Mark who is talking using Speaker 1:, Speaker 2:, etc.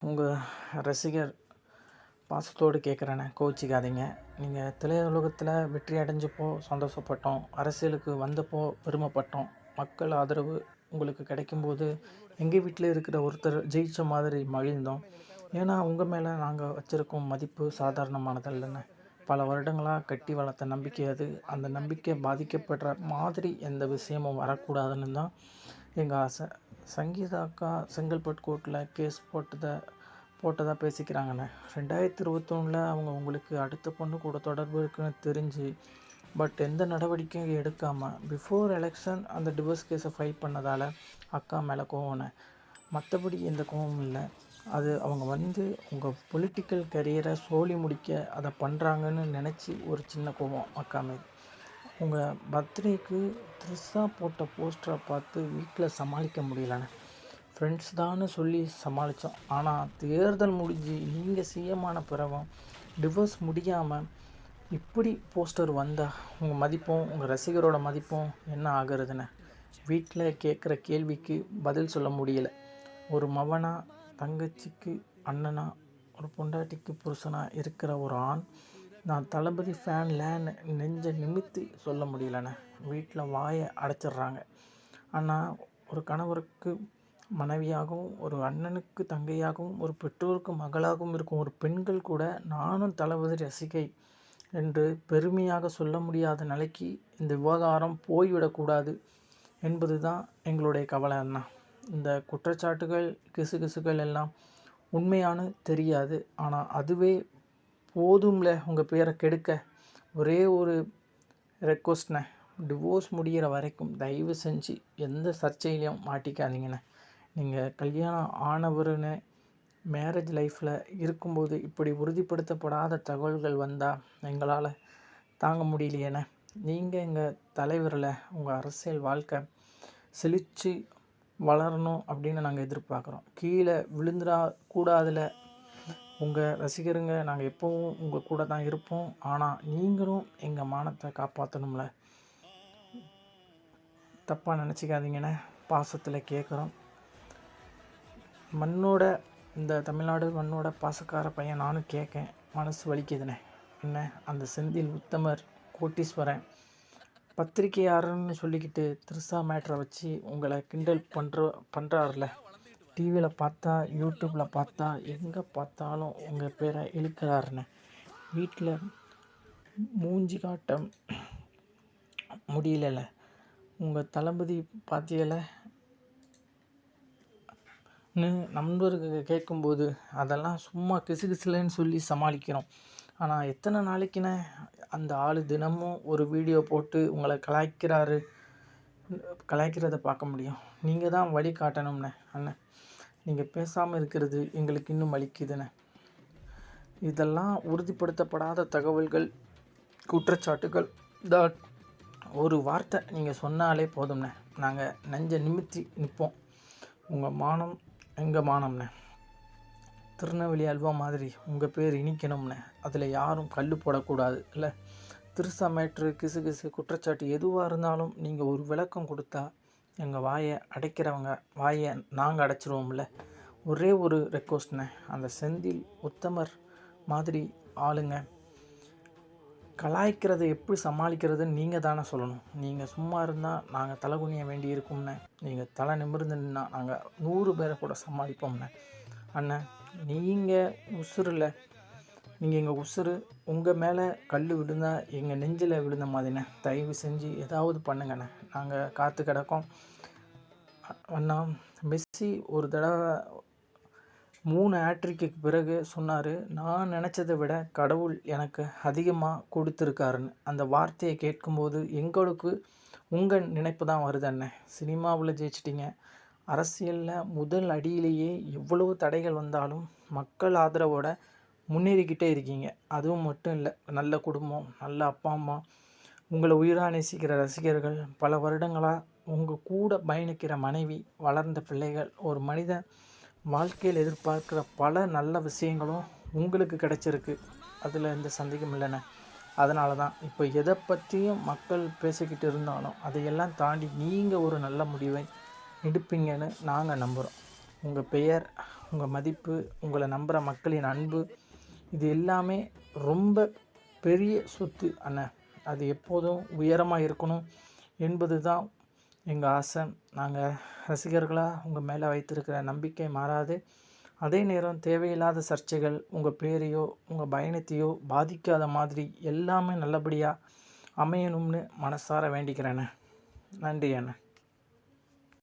Speaker 1: உங்கள் ரசிகர் பாசத்தோடு கேட்குறேண்ணே, கோச்சிக்காதீங்க. நீங்கள் திரையுலகத்தில் வெற்றி அடைஞ்சப்போ சந்தோஷப்பட்டோம், அரசியலுக்கு வந்தப்போ பெருமைப்பட்டோம். மக்கள் ஆதரவு உங்களுக்கு கிடைக்கும்போது எங்கள் வீட்டில் இருக்கிற ஒருத்தர் ஜெயித்த மாதிரி மகிழ்ந்தோம். ஏன்னா உங்கள் மேலே நாங்கள் வச்சுருக்கோம் மதிப்பு சாதாரணமானதல்லண்ணே. பல வருடங்களாக கட்டி வளர்த்த நம்பிக்கை அது. அந்த நம்பிக்கை பாதிக்கப்படுற மாதிரி எந்த விஷயமும் வரக்கூடாதுன்னு தான் எங்கள் ஆசை. சங்கீதா அக்கா செங்கல்பட்டு கோர்ட்டில் கேஸ் போட்டதாக பேசிக்கிறாங்கண்ணே. 2021 அவங்க உங்களுக்கு அடுத்த பொண்ணு கூட தொடர்பு இருக்குன்னு தெரிஞ்சு பட் எந்த நடவடிக்கையும் எடுக்காமல் பிஃபோர் எலெக்ஷன் அந்த டிவோர்ஸ் கேஸை ஃபைல் பண்ணதால் அக்கா மேலே கோவம்ண்ணே. மற்றபடி எந்த கோவமும் இல்லை. அது அவங்க உங்கள் பொலிட்டிக்கல் கரியரை சோழி முடிக்க அதை பண்ணுறாங்கன்னு நினச்சி ஒரு சின்ன கோவம் அக்கா மேல். உங்கள் பர்த்டேக்கு த்ரிஷா போட்ட போஸ்டரை பார்த்து வீட்டில் சமாளிக்க முடியலண்ணே. ஃப்ரெண்ட்ஸ் தான்னு சொல்லி சமாளித்தோம். ஆனால் தேர்தல் முடிஞ்சு நீங்கள் சிஎம்மான பிறகும் டிவோர்ஸ் முடியாமல் இப்படி போஸ்டர் வந்தால் உங்கள் மதிப்பும் உங்கள் ரசிகரோட மதிப்பும் என்ன ஆகுறதுன்னு வீட்டில் கேட்குற கேள்விக்கு பதில் சொல்ல முடியல. ஒரு மவனா, தங்கச்சிக்கு அண்ணனா, ஒரு பொண்டாட்டிக்கு புருஷனாக இருக்கிற ஒரு ஆண் நான் தளபதி ஃபேன்லேன்னு நெஞ்சை நிமித்தி சொல்ல முடியலண்ணே. வீட்டில் வாயை அடைச்சிட்றாங்க. ஆனால் ஒரு கணவருக்கு மனைவியாகவும், ஒரு அண்ணனுக்கு தங்கையாகவும், ஒரு பெற்றோருக்கு மகளாகவும் இருக்கும் ஒரு பெண்கள் கூட நானும் தளபதி ரசிகை என்று பெருமையாக சொல்ல முடியாத நிலைக்கு இந்த விவகாரம் போய்விடக்கூடாது என்பது தான் எங்களுடைய கவலை அண்ணா. இந்த குற்றச்சாட்டுகள் கிசுகிசுகள் எல்லாம் உண்மையானு தெரியாது. ஆனால் அதுவே போதும்ல உங்கள் பேரை கெடுக்க. ஒரே ஒரு ரெக்வஸ்ட்ண்ணே, டிவோர்ஸ் முடிகிற வரைக்கும் தயவு செஞ்சு எந்த சர்ச்சையிலையும் மாட்டிக்காதீங்கண்ணே. நீங்கள் கல்யாணம் ஆனவருன்னு மேரேஜ் லைஃப்பில் இருக்கும்போது இப்படி உறுதிப்படுத்தப்படாத தகவல்கள் வந்தால் எங்களால் தாங்க முடியலையேண்ணே. நீங்கள் எங்கள் தலைவரில் உங்கள் அரசியல் வாழ்க்கை செழித்து வளரணும் அப்படின்னு நாங்கள் எதிர்பார்க்குறோம். கீழே விழுந்துடா கூடாதுல. உங்கள் ரசிகருங்க நாங்கள் எப்போவும் உங்கள் கூட தான் இருப்போம். ஆனால் நீங்களும் எங்கள் மானத்தை காப்பாற்றணும்ல. தப்பாக நினச்சிக்காதீங்கண்ணே, பாசத்தில் கேட்குறோம். இந்த தமிழ்நாடு மண்ணோட பாசக்கார பையன் நானும் கேட்கேன். மனசு வலிக்குதுண்ணே. என்ன அந்த செந்தில் உத்தமர் கோட்டீஸ்வரன் பத்திரிக்கையாளர்னு சொல்லிக்கிட்டு த்ரிஷா மேட்ரை வச்சு உங்களை கிண்டல் பண்ணுறாருல. டிவியில் பார்த்தா, யூடியூப்பில் பார்த்தா, எங்கே பார்த்தாலும் உங்கள் பேரை இழுக்கிறாருண்ணே. வீட்டில் மூஞ்சி காட்ட முடியல. உங்கள் தளபதி பார்த்தியலன்னு நண்பருக்கு கேட்கும்போது அதெல்லாம் சும்மா கிசுகிசுலன்னு சொல்லி சமாளிக்கிறோம். ஆனால் எத்தனை நாளைக்குன்னு அந்த ஆள் தினமும் ஒரு வீடியோ போட்டு உங்களை கலாய்க்கிறத பார்க்க முடியும். நீங்கள் தான் வழி காட்டணும்ண்ணே. அண்ணன் நீங்கள் பேசாமல் இருக்கிறது எங்களுக்கு இன்னும் வலிக்குதுண்ணே. இதெல்லாம் உறுதிப்படுத்தப்படாத தகவல்கள், குற்றச்சாட்டுகள் தான். ஒரு வார்த்தை நீங்கள் சொன்னாலே போதும்ண்ணே, நாங்கள் நெஞ்சை நிமித்தி நிற்போம். உங்கள் மானம் எங்கள் மானம்ண்ணே. திருநெல்வேலி அல்வா மாதிரி உங்கள் பேர் இனிக்கணும்ண்ணே. அதில் யாரும் கல் போடக்கூடாது இல்லை. த்ரிஷா மேட்ரு, கிசுகிசு, குற்றச்சாட்டு எதுவாக இருந்தாலும் நீங்கள் ஒரு விளக்கம் கொடுத்தா எங்கள் வாயை அடைக்கிறவங்க வாயை நாங்கள் அடைச்சிருவோம்ல. ஒரே ஒரு ரெக்வஸ்ட்ண்ணே, அந்த செந்தில் உத்தமர் மாதிரி ஆளுங்க கலாய்க்கிறத எப்படி சமாளிக்கிறதுன்னு நீங்கள் தானே சொல்லணும். நீங்கள் சும்மா இருந்தால் நாங்கள் தலைகுனிய வேண்டி இருக்கும்ண்ணே. நீங்கள் தலை நிமிர்ந்து நின்னால் நாங்கள் 100 பேரை கூட சமாளிப்போம்ண்ணே. அண்ணன் நீங்கள் உசுரில், நீங்கள் எங்கள் உசுறு. உங்கள் மேலே கல் விழுந்தால் எங்கள் நெஞ்சில் விழுந்த மாதிரிண்ணே. தயவு செஞ்சு ஏதாவது பண்ணுங்கண்ணே, நாங்கள் காத்து கிடக்கோம். அண்ணா மெஸ்ஸி ஒரு தடவை 3 ஹேட்ரிக்கு பிறகு சொன்னார், நான் நினச்சதை விட கடவுள் எனக்கு அதிகமாக கொடுத்துருக்காருன்னு. அந்த வார்த்தையை கேட்கும்போது எங்களுக்கு உங்கள் நினைப்பு தான் வருது அண்ணே. சினிமாவில் ஜெயிச்சிட்டிங்க, அரசியலில் முதல் அடியிலேயே எவ்வளவு தடைகள் வந்தாலும் மக்கள் ஆதரவோட முன்னேறிக்கிட்டே இருக்கீங்க. அதுவும் மட்டும் இல்லை, நல்ல குடும்பம், நல்ல அப்பா அம்மா, உங்களை உயிராக நேசிக்கிற ரசிகர்கள், பல வருடங்களாக உங்கள் கூட பயணிக்கிற மனைவி, வளர்ந்த பிள்ளைகள், ஒரு மனிதன் வாழ்க்கையில் எதிர்பார்க்குற பல நல்ல விஷயங்களும் உங்களுக்கு கிடைச்சிருக்கு. அதில் எந்த சந்தேகம் இல்லைண்ணே. அதனால தான் இப்போ எதை பற்றியும் மக்கள் பேசிக்கிட்டு இருந்தாலும் அதையெல்லாம் தாண்டி நீங்கள் ஒரு நல்ல முடிவை எடுப்பீங்கன்னு நாங்கள் நம்புகிறோம். உங்கள் பெயர் உங்கள் மதிப்பு, உங்களை நம்புகிற மக்களின் அன்பு, இது எல்லாமே ரொம்ப பெரிய சொத்து அண்ணன். அது எப்போதும் உயரமாக இருக்கணும் என்பது தான் எங்கள் ஆசை. நாங்கள் ரசிகர்களாக உங்கள் மேலே வைத்திருக்கிற நம்பிக்கை மாறாது. அதே நேரம் தேவையில்லாத சர்ச்சைகள் உங்கள் பேரையோ உங்கள் பயணத்தையோ பாதிக்காத மாதிரி எல்லாமே நல்லபடியாக அமையணும்னு மனசார வேண்டிக்கிறேண்ணே. நன்றி அண்ணே.